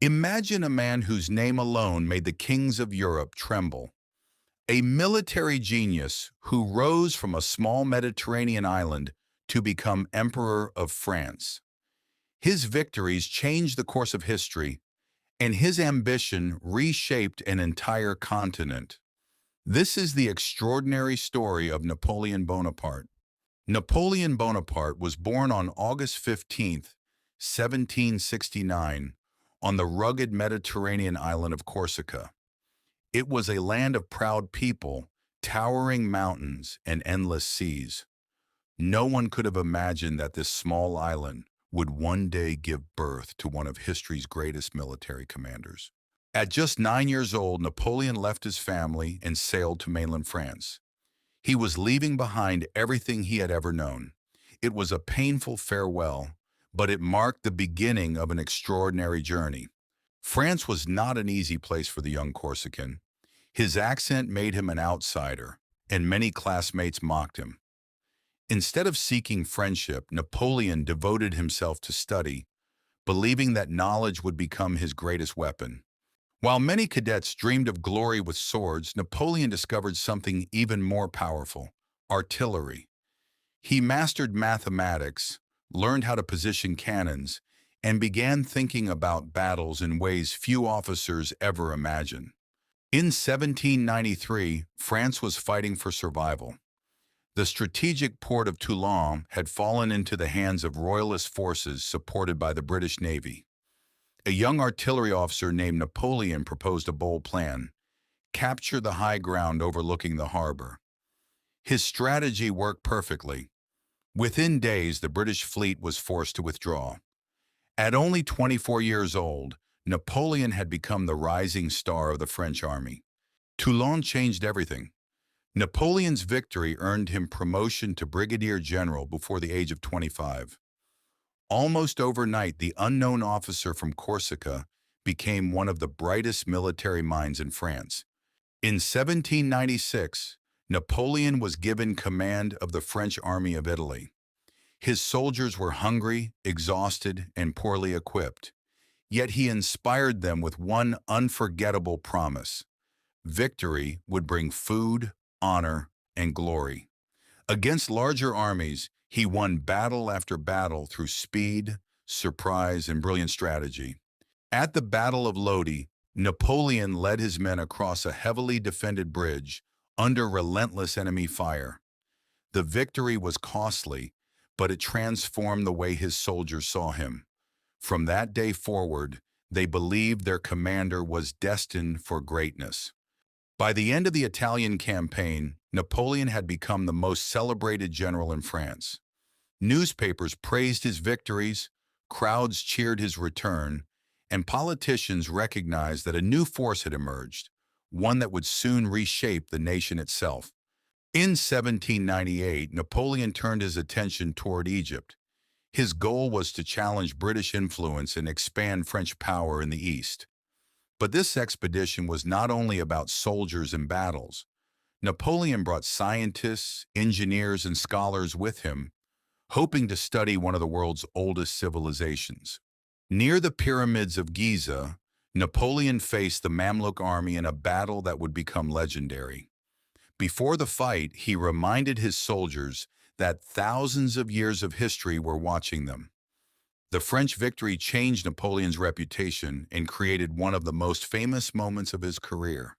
Imagine a man whose name alone made the kings of Europe tremble. A military genius who rose from a small Mediterranean island to become Emperor of France. His victories changed the course of history, and his ambition reshaped an entire continent. This is the extraordinary story of Napoleon Bonaparte. Napoleon Bonaparte was born on August 15th, 1769, on the rugged Mediterranean island of Corsica. It was a land of proud people, towering mountains, and endless seas. No one could have imagined that this small island would one day give birth to one of history's greatest military commanders. At just 9 years old, Napoleon left his family and sailed to mainland France. He was leaving behind everything he had ever known. It was a painful farewell, but it marked the beginning of an extraordinary journey. France was not an easy place for the young Corsican. His accent made him an outsider, and many classmates mocked him. Instead of seeking friendship, Napoleon devoted himself to study, believing that knowledge would become his greatest weapon. While many cadets dreamed of glory with swords, Napoleon discovered something even more powerful: artillery. He mastered mathematics, learned how to position cannons, and began thinking about battles in ways few officers ever imagined. In 1793, France was fighting for survival. The strategic port of Toulon had fallen into the hands of royalist forces supported by the British Navy. A young artillery officer named Napoleon proposed a bold plan: capture the high ground overlooking the harbor. His strategy worked perfectly. Within days, the British fleet was forced to withdraw. At only 24 years old, Napoleon had become the rising star of the French army. Toulon changed everything. Napoleon's victory earned him promotion to brigadier general before the age of 25. Almost overnight, the unknown officer from Corsica became one of the brightest military minds in France. In 1796, Napoleon was given command of the French army of Italy. His soldiers were hungry, exhausted, and poorly equipped. Yet he inspired them with one unforgettable promise: victory would bring food, honor, and glory. Against larger armies, he won battle after battle through speed, surprise, and brilliant strategy. At the Battle of Lodi, Napoleon led his men across a heavily defended bridge under relentless enemy fire. The victory was costly, but it transformed the way his soldiers saw him. From that day forward, they believed their commander was destined for greatness. By the end of the Italian campaign, Napoleon had become the most celebrated general in France. Newspapers praised his victories, crowds cheered his return, and politicians recognized that a new force had emerged, one that would soon reshape the nation itself. In 1798, Napoleon turned his attention toward Egypt. His goal was to challenge British influence and expand French power in the East. But this expedition was not only about soldiers and battles. Napoleon brought scientists, engineers, and scholars with him, hoping to study one of the world's oldest civilizations. Near the pyramids of Giza, Napoleon faced the Mamluk army in a battle that would become legendary. Before the fight, he reminded his soldiers that thousands of years of history were watching them. The French victory changed Napoleon's reputation and created one of the most famous moments of his career.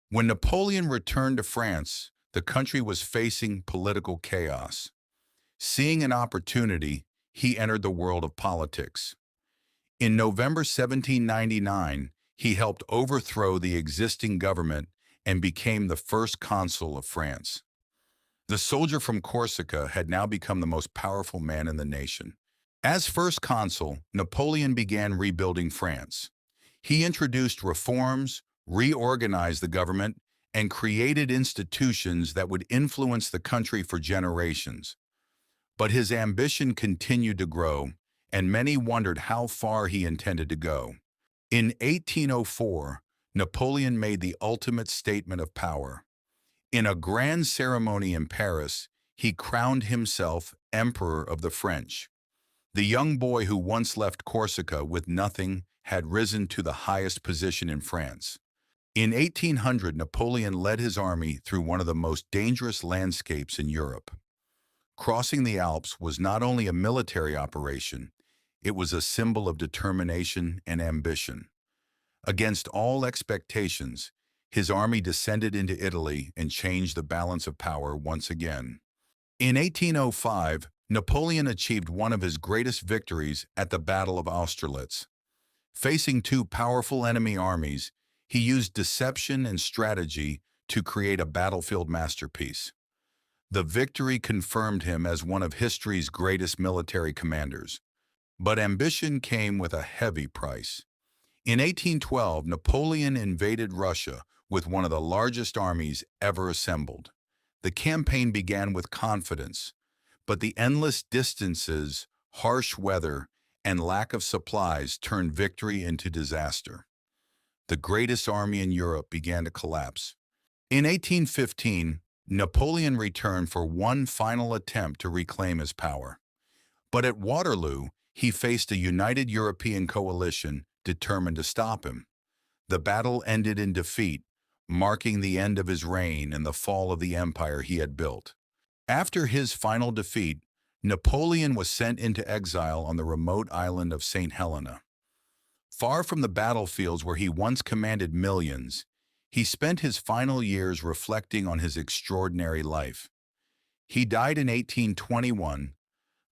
When Napoleon returned to France, the country was facing political chaos. Seeing an opportunity, he entered the world of politics. In November 1799, he helped overthrow the existing government and became the first consul of France. The soldier from Corsica had now become the most powerful man in the nation. As first consul, Napoleon began rebuilding France. He introduced reforms, reorganized the government, and created institutions that would influence the country for generations. But his ambition continued to grow, and many wondered how far he intended to go. In 1804, Napoleon made the ultimate statement of power. In a grand ceremony in Paris, he crowned himself Emperor of the French. The young boy who once left Corsica with nothing had risen to the highest position in France. In 1800, Napoleon led his army through one of the most dangerous landscapes in Europe. Crossing the Alps was not only a military operation, it was a symbol of determination and ambition. Against all expectations, his army descended into Italy and changed the balance of power once again. In 1805, Napoleon achieved one of his greatest victories at the Battle of Austerlitz. Facing two powerful enemy armies, he used deception and strategy to create a battlefield masterpiece. The victory confirmed him as one of history's greatest military commanders. But ambition came with a heavy price. In 1812, Napoleon invaded Russia with one of the largest armies ever assembled. The campaign began with confidence, but the endless distances, harsh weather, and lack of supplies turned victory into disaster. The greatest army in Europe began to collapse. In 1815, Napoleon returned for one final attempt to reclaim his power. But at Waterloo, he faced a united European coalition determined to stop him. The battle ended in defeat, marking the end of his reign and the fall of the empire he had built. After his final defeat, Napoleon was sent into exile on the remote island of St. Helena. Far from the battlefields where he once commanded millions, he spent his final years reflecting on his extraordinary life. He died in 1821,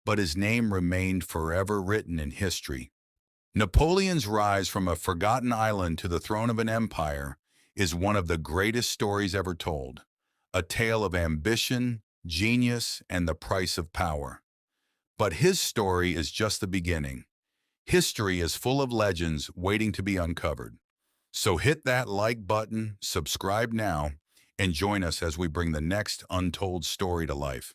but his name remained forever written in history. Napoleon's rise from a forgotten island to the throne of an empire is one of the greatest stories ever told, a tale of ambition, genius, and the price of power. But his story is just the beginning. History is full of legends waiting to be uncovered. So hit that like button, subscribe now, and join us as we bring the next untold story to life.